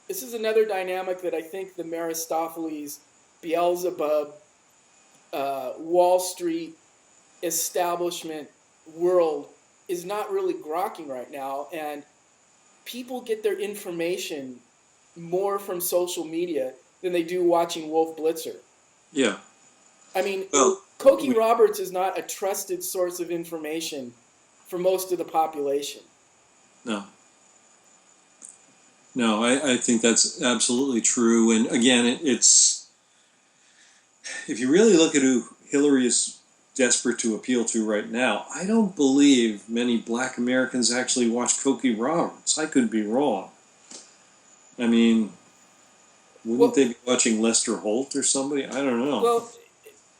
this is another dynamic that I think the Aristophanes, Beelzebub, Wall Street establishment world is not really grokking right now, and people get their information more from social media than they do watching Wolf Blitzer. Yeah. I mean, Well, Cokie Roberts is not a trusted source of information for most of the population. no. No, I think that's absolutely true. And again, it's if you really look at who Hillary is desperate to appeal to right now, I don't believe many black Americans actually watch Cokie Roberts. I could be wrong. I mean, wouldn't Well, they be watching Lester Holt or somebody? I don't know. well,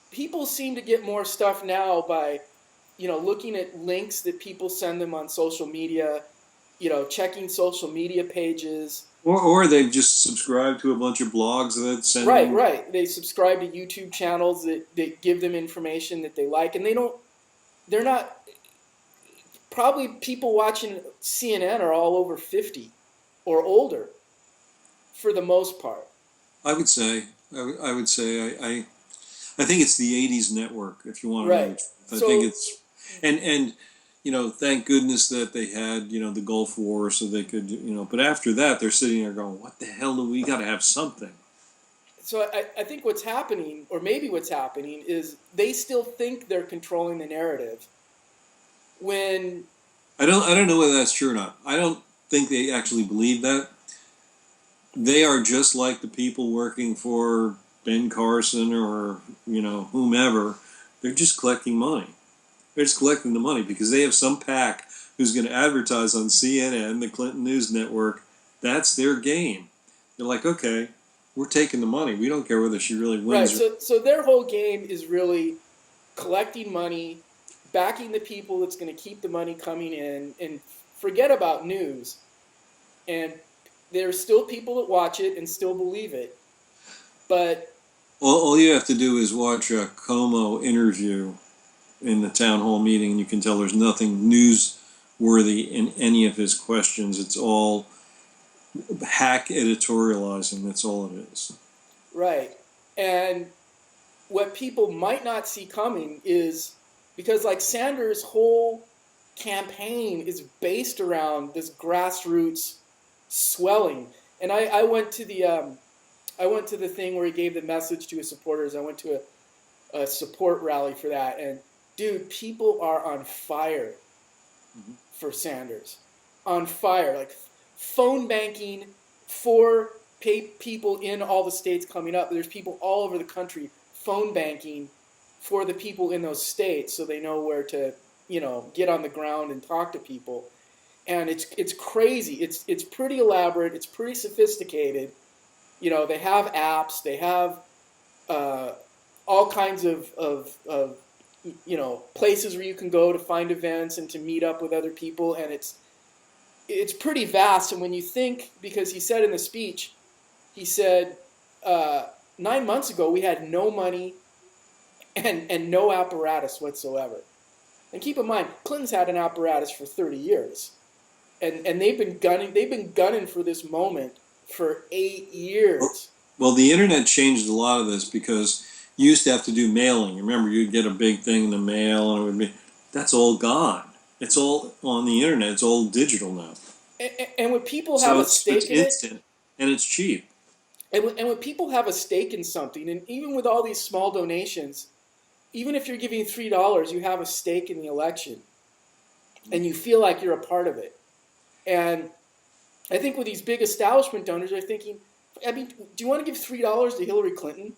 people seem to get more stuff now by, looking at links that people send them on social media, checking social media pages. Or they've just subscribed to a bunch of blogs that send Right, them. right. They subscribe to YouTube channels that give them information that they like, and they're not, probably people watching CNN are all over 50 or older for the most part. I would say, I would say, I think it's the '80s network. If you want to know the Right. truth, I think So, it's and thank goodness that they had the Gulf War, so they could But after that, they're sitting there going, "What the hell do we got to have something?" so I think what's happening, or maybe what's happening, is they still think they're controlling the narrative when, I don't know whether that's true or not. I don't think they actually believe that. They are just like the people working for Ben Carson or whomever. They're just collecting money. They're just collecting the money because they have some pack who's going to advertise on CNN, the Clinton News Network. That's their game. They're like, okay, we're taking the money. We don't care whether she really right, wins or. so their whole game is really collecting money, backing the people that's going to keep the money coming in, and forget about news. And there's still people that watch it and still believe it. But All you have to do is watch a Como interview in the town hall meeting, and you can tell there's nothing newsworthy in any of his questions. It's all hack editorializing. That's all it is. right. And what people might not see coming is, because like Sanders' whole campaign is based around this grassroots swelling. And I went to the thing where he gave the message to his supporters. I went to a support rally for that, and dude, people are on fire Mhm. for Sanders, on fire, like phone banking for people in all the states coming up. There's people all over the country phone banking for the people in those states, so they know where to, get on the ground and talk to people. And it's crazy. It's pretty elaborate. It's pretty sophisticated. They have apps. They have uh, all kinds of places where you can go to find events and to meet up with other people, and it's pretty vast. And when you think, because he said in the speech, he said 9 months ago we had no money and no apparatus whatsoever. And keep in mind, Clinton's had an apparatus for 30 years, and they've been gunning for this moment for 8 years. Well, the internet changed a lot of this because you used to have to do mailing. Remember, you'd get a big thing in the mail, and it would be. That's all gone. It's all on the internet. It's all digital now. And when people have So a it's stake in it, instant and it's cheap. and when people have a stake in something, and even with all these small donations, even if you're giving $3, you have a stake in the election, and you feel like you're a part of it. And I think with these big establishment donors, they're thinking, I mean, do you want to give $3 to Hillary Clinton,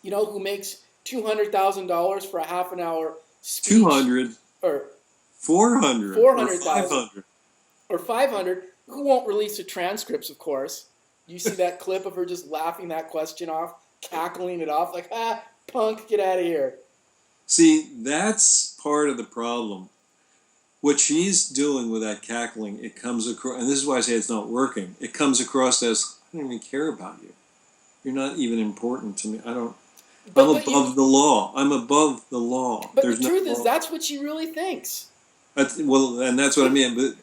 who makes $200,000 for a half an hour speech, 200, or 400, or 400,000, 500. or 500, who won't release the transcripts, of course. You see that clip of her just laughing that question off, cackling it off, like, punk, get out of here. See, that's part of the problem. What she's doing with that cackling, it comes across, and this is why I say it's not working. It comes across as, I don't even care about you. You're not even important to me. I'm above the law. I'm above the law. But There's the no truth is, law. that's what she really thinks. Well, and that's what I mean. But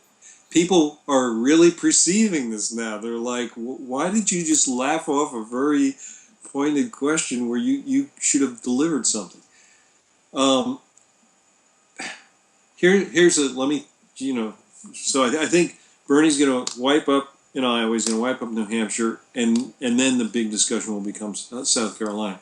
people are really perceiving this now. They're like, why did you just laugh off a very pointed question where you should have delivered something? Um, here's a, let me, so I think Bernie's going to wipe up in Iowa, he's going to wipe up New Hampshire, and then the big discussion will become South Carolina.